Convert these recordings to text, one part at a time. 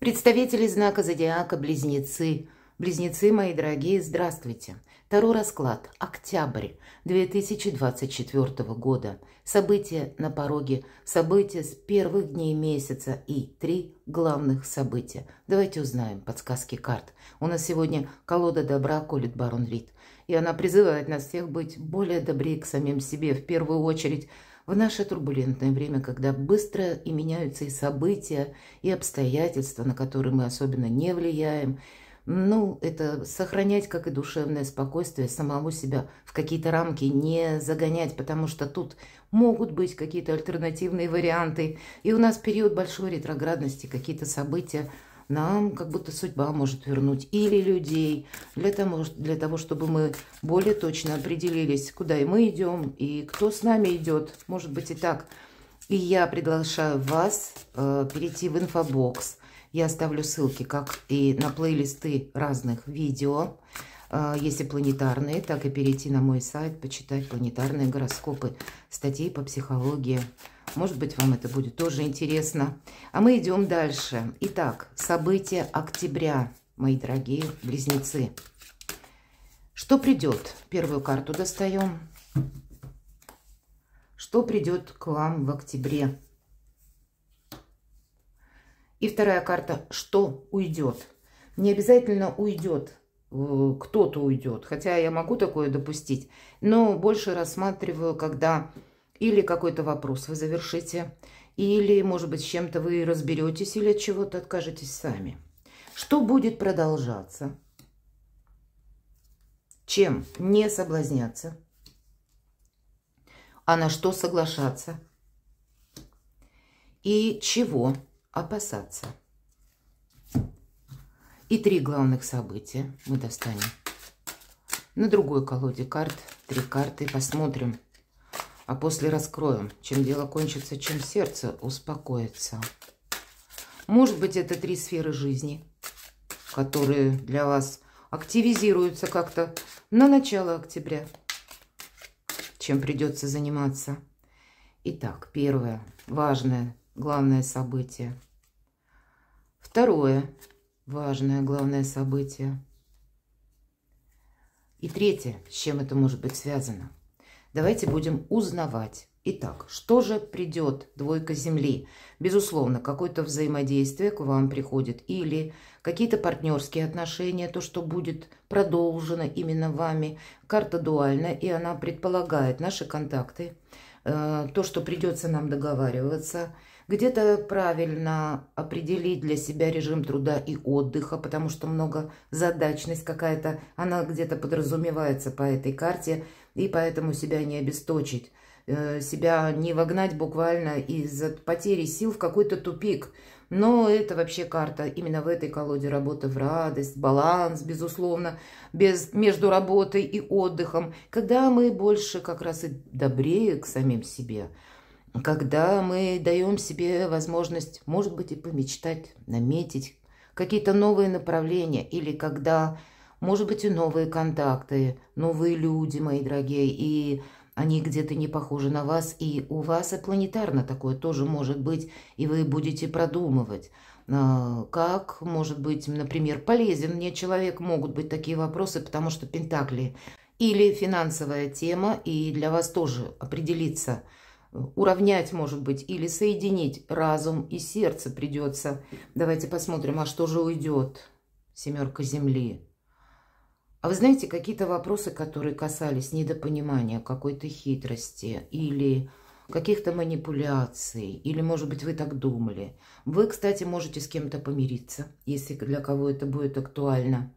Представители знака зодиака Близнецы. Близнецы, мои дорогие, здравствуйте. Таро расклад. Октябрь 2024 года. События на пороге. События с первых дней месяца и 3 главных события. Давайте узнаем подсказки карт. У нас сегодня колода добра колет барон Рид. И она призывает нас всех быть более добрее к самим себе. В первую очередь в наше турбулентное время, когда быстро и меняются и события, и обстоятельства, на которые мы особенно не влияем. Это сохранять, как и душевное спокойствие, самого себя в какие-то рамки не загонять, потому что тут могут быть какие-то альтернативные варианты. И у нас период большой ретроградности, какие-то события нам как будто судьба может вернуть. Или людей, для того, чтобы мы более точно определились, куда и мы идем, и кто с нами идет. Может быть и так. И я приглашаю вас перейти в инфобокс. Я оставлю ссылки, как и на плейлисты разных видео, если планетарные, так и перейти на мой сайт, почитать планетарные гороскопы, статьи по психологии. Может быть, вам это будет тоже интересно. А мы идем дальше. Итак, события октября, мои дорогие близнецы. Что придет? Первую карту достаем. Что придет к вам в октябре? И вторая карта, что уйдет. Не обязательно уйдет, кто-то уйдет, хотя я могу такое допустить, но больше рассматриваю, когда или какой-то вопрос вы завершите, или, может быть, с чем-то вы разберетесь, или от чего-то откажетесь сами. Что будет продолжаться? Чем не соблазняться? А на что соглашаться? И чего опасаться? И 3 главных события мы достанем. На другой колоде карт 3 карты посмотрим. А после раскроем, чем дело кончится, чем сердце успокоится. Может быть, это 3 сферы жизни, которые для вас активизируются как-то на начало октября. Чем придется заниматься. Итак, первое, важное, главное событие. Второе, важное, главное событие. И третье, с чем это может быть связано. Давайте будем узнавать. Итак, что же придет? Двойка Земли. Безусловно, какое-то взаимодействие к вам приходит. Или какие-то партнерские отношения, то, что будет продолжено именно вами. Карта дуальная, и она предполагает наши контакты. То, что придется нам договариваться. Где-то правильно определить для себя режим труда и отдыха, потому что многозадачность какая-то, она где-то подразумевается по этой карте, и поэтому себя не обесточить, себя не вогнать буквально из-за потери сил в какой-то тупик. Но это вообще карта именно в этой колоде работа в радость, баланс, безусловно, между работой и отдыхом, когда мы больше как раз и добрее к самим себе. Когда мы даем себе возможность, может быть, и помечтать, наметить какие-то новые направления, или когда, может быть, и новые контакты, новые люди, мои дорогие, и они где-то не похожи на вас, и у вас и планетарно такое тоже может быть, и вы будете продумывать, как, может быть, например, полезен мне человек, могут быть такие вопросы, потому что пентакли, или финансовая тема, и для вас тоже определиться, уравнять, может быть, или соединить разум и сердце придется. Давайте посмотрим, а что же уйдет? 7 Земли. А вы знаете, какие-то вопросы, которые касались недопонимания, какой-то хитрости или каких-то манипуляций, или, может быть, вы так думали. Вы, кстати, можете с кем-то помириться, если для кого это будет актуально.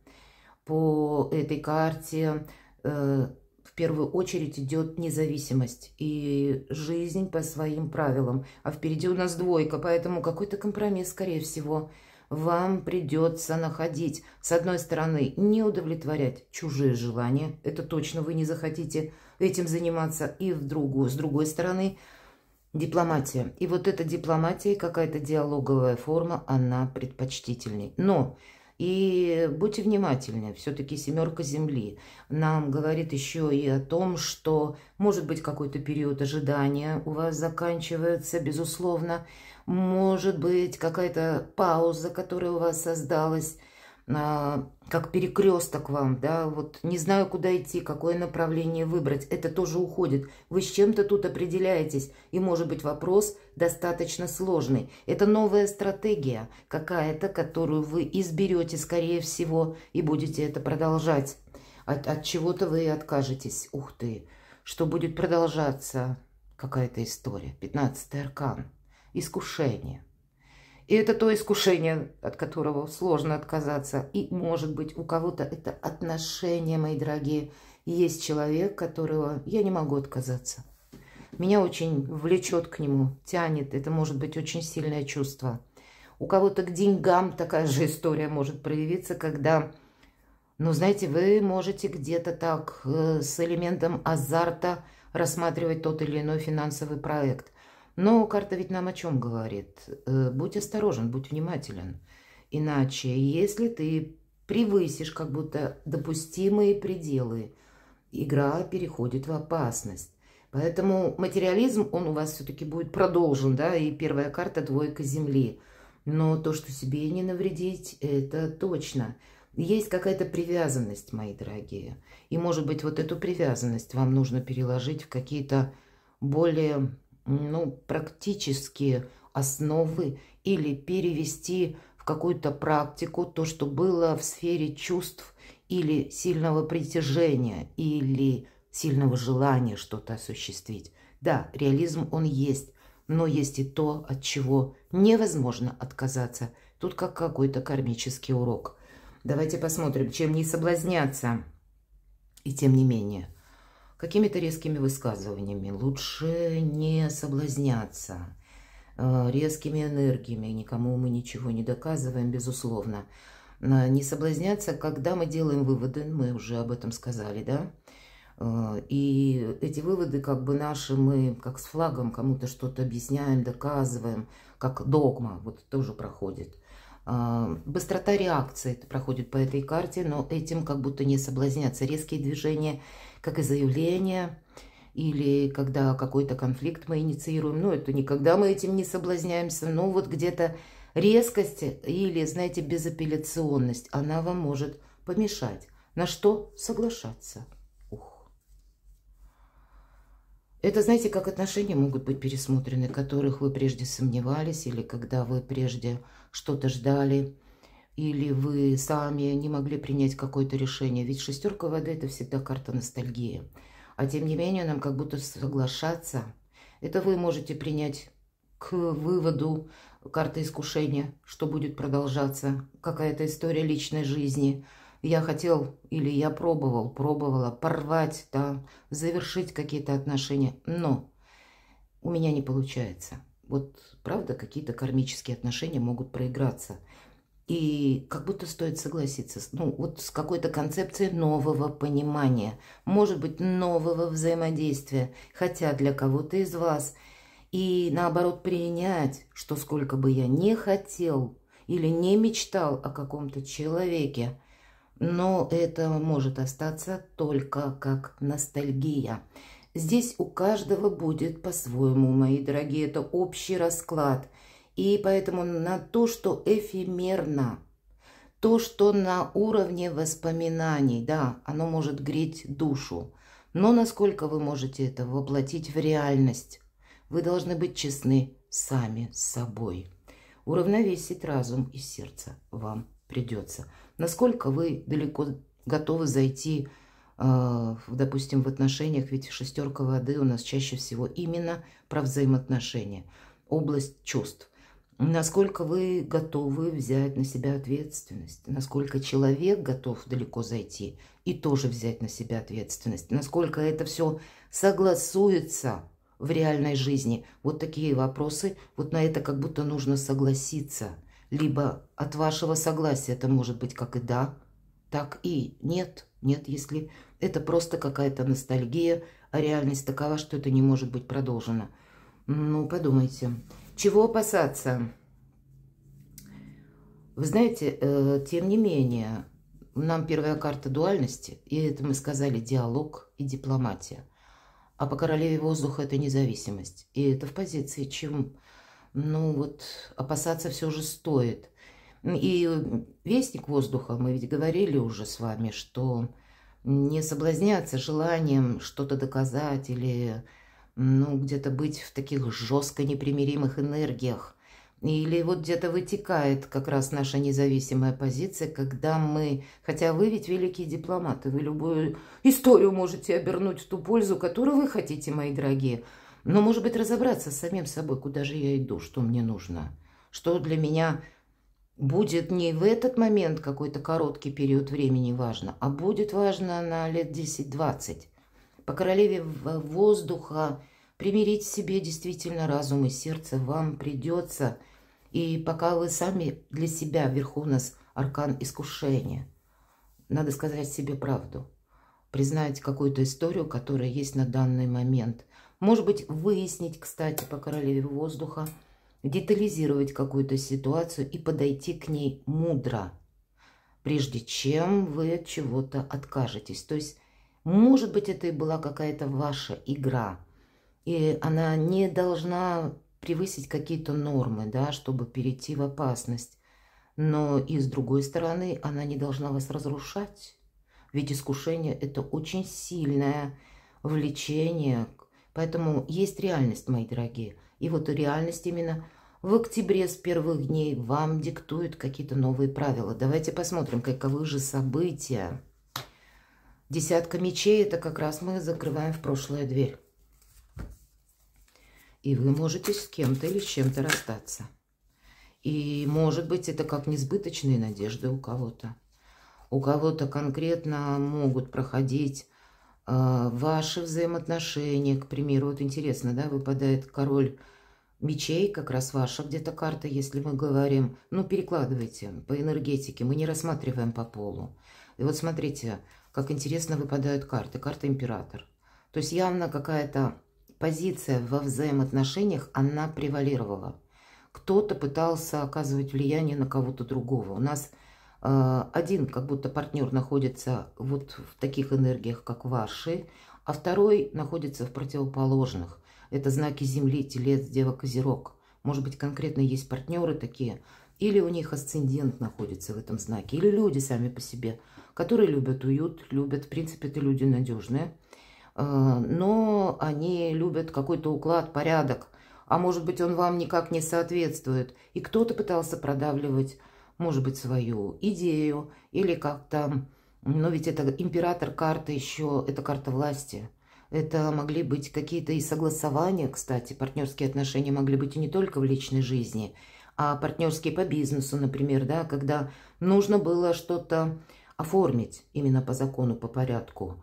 По этой карте в первую очередь идет независимость и жизнь по своим правилам. А впереди у нас двойка, поэтому какой-то компромисс, скорее всего, вам придется находить. С одной стороны, не удовлетворять чужие желания. Это точно вы не захотите этим заниматься. И с другой стороны, дипломатия. И вот эта дипломатия, какая-то диалоговая форма, она предпочтительней. Но и будьте внимательны, все-таки 7 Земли нам говорит еще и о том, что может быть какой-то период ожидания у вас заканчивается, безусловно. может быть какая-то пауза, которая у вас создалась, как перекресток вам, да, вот не знаю, куда идти, какое направление выбрать, это тоже уходит. Вы с чем-то тут определяетесь, и может быть вопрос достаточно сложный. Это новая стратегия какая-то, которую вы изберете, скорее всего, и будете это продолжать. От чего-то вы откажетесь. Ух ты, что будет продолжаться какая-то история. 15-й аркан. Искушение. И это то искушение, от которого сложно отказаться. И, может быть, у кого-то это отношение, мои дорогие. Есть человек, которого я не могу отказаться. Меня очень влечет к нему, тянет. Это может быть очень сильное чувство. У кого-то к деньгам такая же история может проявиться, когда, ну, знаете, вы можете где-то так с элементом азарта рассматривать тот или иной финансовый проект. Но карта ведь нам о чем говорит? Будь осторожен, будь внимателен. Иначе, если ты превысишь как будто допустимые пределы, игра переходит в опасность. Поэтому материализм, он у вас все-таки будет продолжен, да, и первая карта — двойка земли. Но то, что себе не навредить, это точно. Есть какая-то привязанность, мои дорогие. И, может быть, вот эту привязанность вам нужно переложить в какие-то более, ну, практические основы или перевести в какую-то практику то, что было в сфере чувств или сильного притяжения, или сильного желания что-то осуществить. Да, реализм он есть, но есть и то, от чего невозможно отказаться. Тут как какой-то кармический урок. Давайте посмотрим, чем не соблазняться. И тем не менее, какими-то резкими высказываниями лучше не соблазняться. Резкими энергиями, никому мы ничего не доказываем, безусловно. Не соблазняться, когда мы делаем выводы, мы уже об этом сказали, да? И эти выводы как бы наши, мы как с флагом кому-то что-то объясняем, доказываем, как догма, вот тоже проходит. Быстрота реакции это проходит по этой карте, но этим как будто не соблазняться. Резкие движения, как и заявления, или когда какой-то конфликт мы инициируем, ну это никогда мы этим не соблазняемся, но вот где-то резкость или, знаете, безапелляционность, она вам может помешать. На что соглашаться? Это, знаете, как отношения могут быть пересмотрены, которых вы прежде сомневались, или когда вы прежде что-то ждали, или вы сами не могли принять какое-то решение. Ведь шестерка воды — это всегда карта ностальгии. А тем не менее, нам как будто соглашаться. Это вы можете принять к выводу карты искушения, что будет продолжаться, какая-то история личной жизни. Я хотел или я пробовала порвать, да, завершить какие-то отношения, но у меня не получается. Вот правда, какие-то кармические отношения могут проиграться. И как будто стоит согласиться, ну, вот с какой-то концепцией нового понимания, может быть, нового взаимодействия, хотя для кого-то из вас. И наоборот принять, что сколько бы я не хотел или не мечтал о каком-то человеке, но это может остаться только как ностальгия. Здесь у каждого будет по-своему, мои дорогие, это общий расклад. И поэтому на то, что эфемерно, то, что на уровне воспоминаний, да, оно может греть душу. Но насколько вы можете это воплотить в реальность, вы должны быть честны сами с собой. Уравновесить разум и сердце вам придется. Насколько вы далеко готовы зайти, допустим, в отношениях, ведь шестерка воды у нас чаще всего именно про взаимоотношения, область чувств. Насколько вы готовы взять на себя ответственность, насколько человек готов далеко зайти и тоже взять на себя ответственность, насколько это все согласуется в реальной жизни. Вот такие вопросы, вот на это как будто нужно согласиться. Либо от вашего согласия это может быть как и да, так и нет. Нет, если это просто какая-то ностальгия, а реальность такова, что это не может быть продолжено. Ну, подумайте. Чего опасаться? Вы знаете, тем не менее, нам первая карта дуальности, и это мы сказали диалог и дипломатия. А по королеве воздуха это независимость. И это в позиции чем... ну вот опасаться все же стоит. И вестник воздуха, мы ведь говорили уже с вами, что не соблазняться желанием что-то доказать или ну, где-то быть в таких жестко непримиримых энергиях. Или вот где-то вытекает как раз наша независимая позиция, когда мы... Хотя вы ведь великие дипломаты, вы любую историю можете обернуть в ту пользу, которую вы хотите, мои дорогие. Но, может быть, разобраться с самим собой, куда же я иду, что мне нужно, что для меня будет не в этот момент какой-то короткий период времени важно, а будет важно на лет 10-20. По королеве воздуха примирить в себе действительно разум и сердце вам придется. И пока вы сами для себя, вверху у нас аркан искушения, надо сказать себе правду. Признать какую-то историю, которая есть на данный момент. Может быть, выяснить, кстати, по королеве воздуха, детализировать какую-то ситуацию и подойти к ней мудро, прежде чем вы от чего-то откажетесь. То есть, может быть, это и была какая-то ваша игра, и она не должна превысить какие-то нормы, да, чтобы перейти в опасность. Но и с другой стороны, она не должна вас разрушать. Ведь искушение – это очень сильное влечение. Поэтому есть реальность, мои дорогие. И вот реальность именно в октябре с первых дней вам диктует какие-то новые правила. Давайте посмотрим, каковы же события. Десятка мечей – это как раз мы закрываем в прошлое дверь. И вы можете с кем-то или с чем-то расстаться. И может быть это как несбыточные надежды у кого-то. У кого-то конкретно могут проходить ваши взаимоотношения. К примеру, вот интересно, да, выпадает король мечей, как раз ваша где-то карта, если мы говорим. Ну, перекладывайте по энергетике, мы не рассматриваем по полу. И вот смотрите, как интересно выпадают карты. Карта император. То есть явно какая-то позиция во взаимоотношениях, она превалировала. Кто-то пытался оказывать влияние на кого-то другого. У нас один как будто партнер находится вот в таких энергиях, как ваши, а второй находится в противоположных. Это знаки Земли, Телец, Дева, Козерог. Может быть, конкретно есть партнеры такие, или у них асцендент находится в этом знаке, или люди сами по себе, которые любят уют, любят, в принципе, это люди надежные, но они любят какой-то уклад, порядок, а может быть, он вам никак не соответствует. И кто-то пытался продавливать, может быть, свою идею или как-то... Но ведь это император карта еще, это карта власти. Это могли быть какие-то и согласования, кстати. Партнерские отношения могли быть и не только в личной жизни, а партнерские по бизнесу, например, да, когда нужно было что-то оформить именно по закону, по порядку.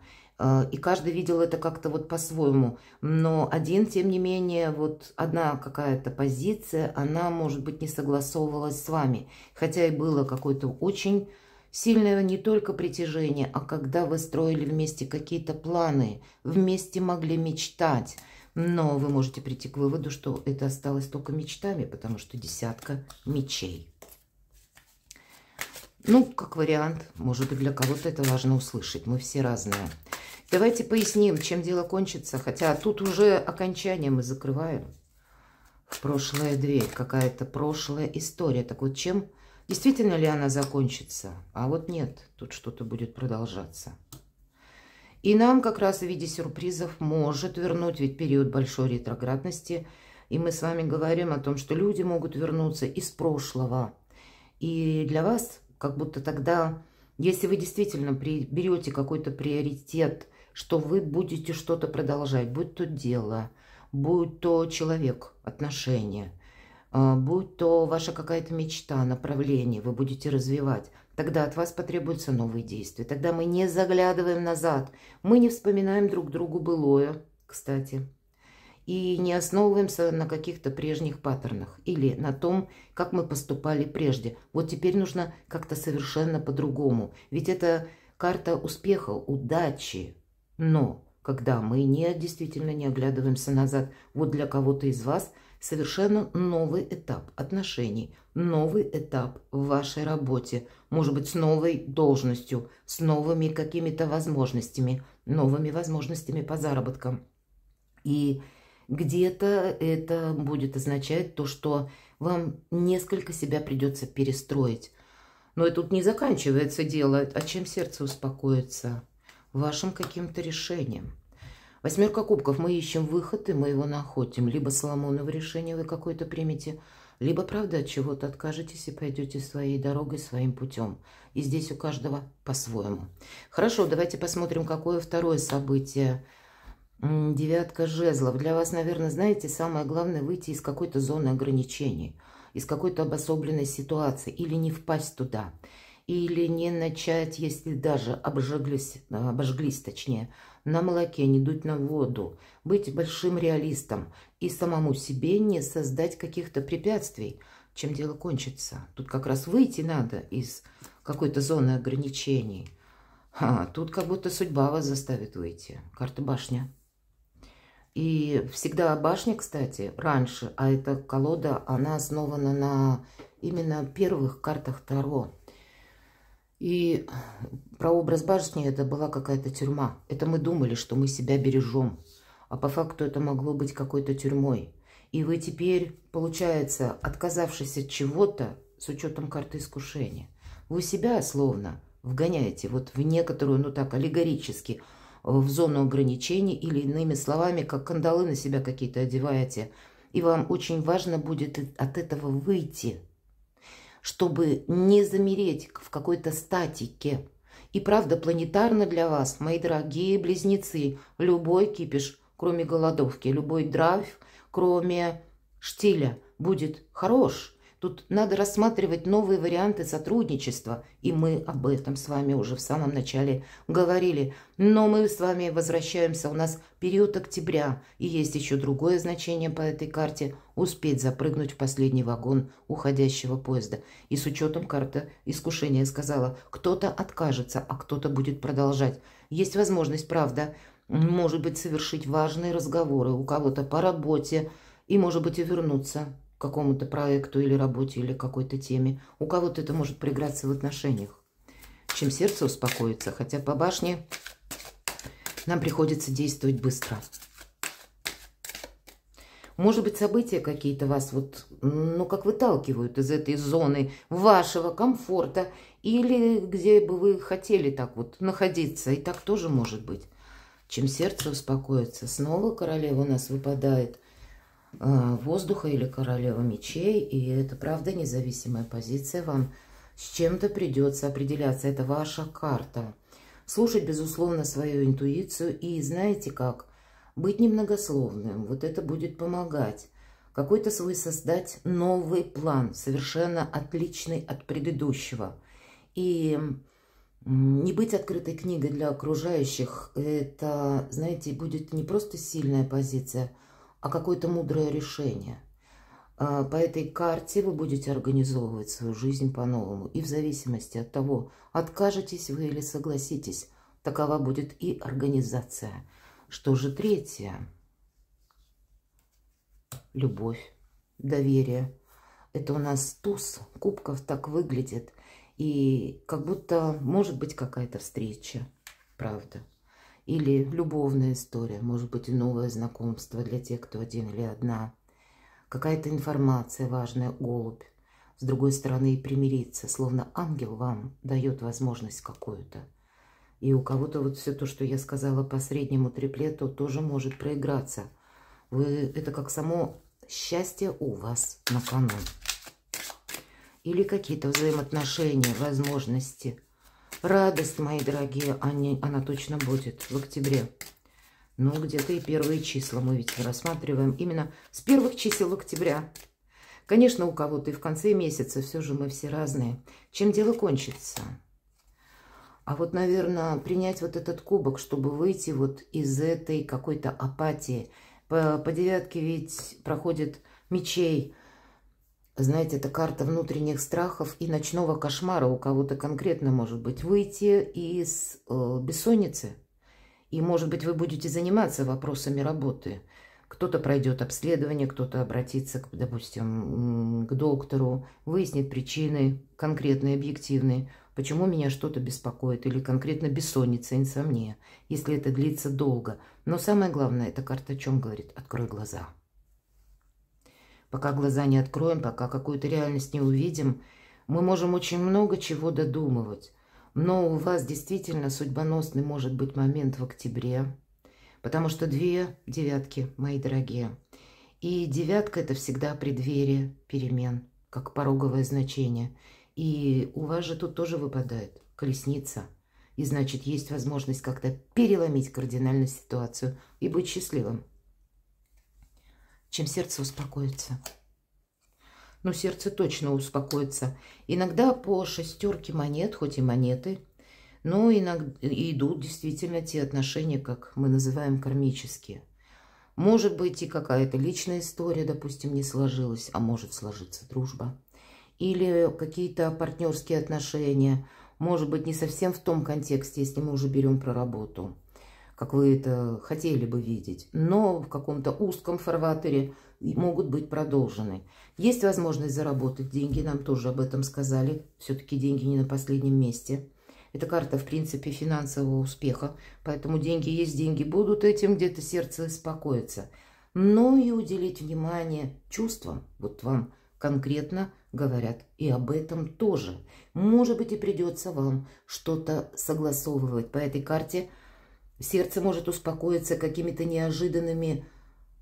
И каждый видел это как-то вот по-своему. Но один, тем не менее, вот одна какая-то позиция, она, может быть, не согласовывалась с вами. Хотя и было какое-то очень сильное не только притяжение, а когда вы строили вместе какие-то планы, вместе могли мечтать. Но вы можете прийти к выводу, что это осталось только мечтами, потому что десятка мечей. Ну, как вариант, может быть, для кого-то это важно услышать. Мы все разные. Давайте поясним, чем дело кончится. Хотя тут уже окончание мы закрываем. В прошлая дверь. Какая-то прошлая история. Так вот, чем... Действительно ли она закончится? А вот нет. Тут что-то будет продолжаться. И нам как раз в виде сюрпризов может вернуть ведь период большой ретроградности. И мы с вами говорим о том, что люди могут вернуться из прошлого. И для вас... Как будто тогда, если вы действительно берете какой-то приоритет, что вы будете что-то продолжать, будь то дело, будь то человек, отношения, будь то ваша какая-то мечта, направление, вы будете развивать, тогда от вас потребуются новые действия. Тогда мы не заглядываем назад, мы не вспоминаем друг другу былое, кстати. И не основываемся на каких-то прежних паттернах или на том, как мы поступали прежде. Вот теперь нужно как-то совершенно по-другому. Ведь это карта успеха, удачи. Но когда мы действительно не оглядываемся назад, вот для кого-то из вас совершенно новый этап отношений, новый этап в вашей работе, может быть, с новой должностью, с новыми какими-то возможностями, новыми возможностями по заработкам. И Где-то это будет означать то, что вам несколько себя придется перестроить. Но и тут не заканчивается дело, а чем сердце успокоится? Вашим каким-то решением. Восьмерка кубков. Мы ищем выход, и мы его находим. Либо Соломоново решение вы какое-то примете, либо, правда, от чего-то откажетесь и пойдете своей дорогой, своим путем. И здесь у каждого по-своему. Хорошо, давайте посмотрим, какое второе событие. Девятка жезлов. Для вас, наверное, знаете, самое главное выйти из какой-то зоны ограничений, из какой-то обособленной ситуации, или не впасть туда, или не начать, если даже обожглись, точнее, на молоке, не дуть на воду, быть большим реалистом и самому себе не создать каких-то препятствий, чем дело кончится. Тут как раз выйти надо из какой-то зоны ограничений. Тут как будто судьба вас заставит выйти. Карта башня. И всегда башня, кстати, раньше, а эта колода, она основана на именно первых картах Таро. И прообраз башни это была какая-то тюрьма. Это мы думали, что мы себя бережем. А по факту это могло быть какой-то тюрьмой. И вы теперь, получается, отказавшись от чего-то, с учетом карты искушения, вы себя словно вгоняете вот в некоторую, ну так, аллегорически, в зону ограничений, или иными словами, как кандалы на себя какие-то одеваете. И вам очень важно будет от этого выйти, чтобы не замереть в какой-то статике. И правда, планетарно для вас, мои дорогие близнецы, любой кипиш, кроме голодовки, любой драйв, кроме штиля, будет хорош. Тут надо рассматривать новые варианты сотрудничества. И мы об этом с вами уже в самом начале говорили. Но мы с вами возвращаемся. У нас период октября. И есть еще другое значение по этой карте. Успеть запрыгнуть в последний вагон уходящего поезда. И с учетом карты искушения сказала, кто-то откажется, а кто-то будет продолжать. Есть возможность, правда, может быть, совершить важные разговоры у кого-то по работе. И, может быть, и вернуться к какому-то проекту или работе, или какой-то теме. У кого-то это может проиграться в отношениях. Чем сердце успокоится. Хотя по башне нам приходится действовать быстро. Может быть, события какие-то вас вот, ну, как выталкивают из этой зоны вашего комфорта. Или где бы вы хотели так вот находиться. И так тоже может быть. Чем сердце успокоится. Снова королева у нас выпадает. Воздуха или королева мечей. И это, правда, независимая позиция. Вам с чем-то придется определяться. Это ваша карта. Слушать, безусловно, свою интуицию. И знаете как? Быть немногословным. Вот это будет помогать. Какой-то свой создать новый план. Совершенно отличный от предыдущего. И не быть открытой книгой для окружающих. Это, знаете, будет не просто сильная позиция, а какое-то мудрое решение. По этой карте вы будете организовывать свою жизнь по-новому. И в зависимости от того, откажетесь вы или согласитесь, такова будет и организация. Что же третье? Любовь, доверие. Это у нас туз кубков так выглядит. И как будто может быть какая-то встреча, правда. Или любовная история, может быть, и новое знакомство для тех, кто один или одна. Какая-то информация важная, голубь. С другой стороны, и примириться, словно ангел вам дает возможность какую-то. И у кого-то вот все то, что я сказала по среднему триплету, тоже может проиграться. Это как само счастье у вас на кону. Или какие-то взаимоотношения, возможности. Радость, мои дорогие, она точно будет в октябре. Ну, где-то и первые числа мы ведь рассматриваем именно с первых чисел октября. Конечно, у кого-то и в конце месяца, все же мы все разные. Чем дело кончится? А вот, наверное, принять вот этот кубок, чтобы выйти вот из этой какой-то апатии. По девятке ведь проходит мечей. Знаете, это карта внутренних страхов и ночного кошмара. У кого-то конкретно может быть выйти из бессонницы. И, может быть, вы будете заниматься вопросами работы. Кто-то пройдет обследование, кто-то обратится, допустим, к доктору, выяснит причины конкретные, объективные. почему меня что-то беспокоит, или конкретно бессонница, инсомния, если это длится долго. Но самое главное, эта карта о чем говорит? Открой глаза. Пока глаза не откроем, пока какую-то реальность не увидим, мы можем очень много чего додумывать. Но у вас действительно судьбоносный может быть момент в октябре, потому что 2 девятки, мои дорогие. И девятка – это всегда преддверие перемен, как пороговое значение. И у вас же тут тоже выпадает колесница. И значит, есть возможность как-то переломить кардинально ситуацию и быть счастливым. Чем сердце успокоится. Ну, сердце точно успокоится. Иногда по 6 монет, хоть и монеты, но иногда идут действительно те отношения, как мы называем, кармические. Может быть и какая-то личная история, допустим, не сложилась, а может сложиться дружба. Или какие-то партнерские отношения, может быть, не совсем в том контексте, если мы уже берем про работу, как вы это хотели бы видеть, но в каком-то узком фарватере могут быть продолжены. Есть возможность заработать деньги, нам тоже об этом сказали, все-таки деньги не на последнем месте. Это карта, в принципе, финансового успеха, поэтому деньги есть, деньги будут, этим где-то сердце успокоится. Но и уделить внимание чувствам, вот вам конкретно говорят и об этом тоже. Может быть, и придется вам что-то согласовывать по этой карте. Сердце может успокоиться какими-то неожиданными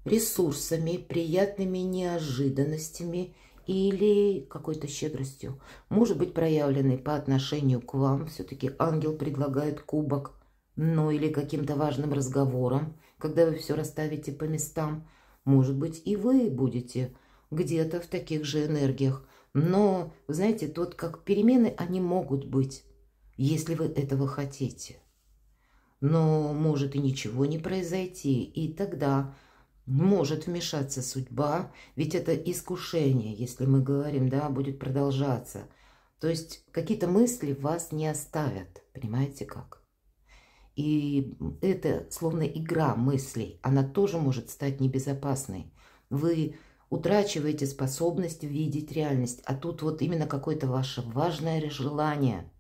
ресурсами, приятными неожиданностями или какой-то щедростью. Может быть проявленной по отношению к вам. Все-таки ангел предлагает кубок, ну или каким-то важным разговором, когда вы все расставите по местам. Может быть и вы будете где-то в таких же энергиях. Но, вы знаете, тут как перемены, они могут быть, если вы этого хотите. Но может и ничего не произойти, и тогда может вмешаться судьба, ведь это искушение, если мы говорим, да, будет продолжаться. То есть какие-то мысли вас не оставят, понимаете как? И это словно игра мыслей, она тоже может стать небезопасной. Вы утрачиваете способность видеть реальность, а тут вот именно какое-то ваше важное желание,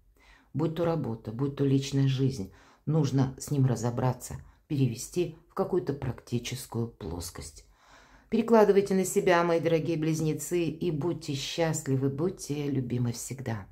будь то работа, будь то личная жизнь, нужно с ним разобраться, перевести в какую-то практическую плоскость. Перекладывайте на себя, мои дорогие близнецы, и будьте счастливы, будьте любимы всегда.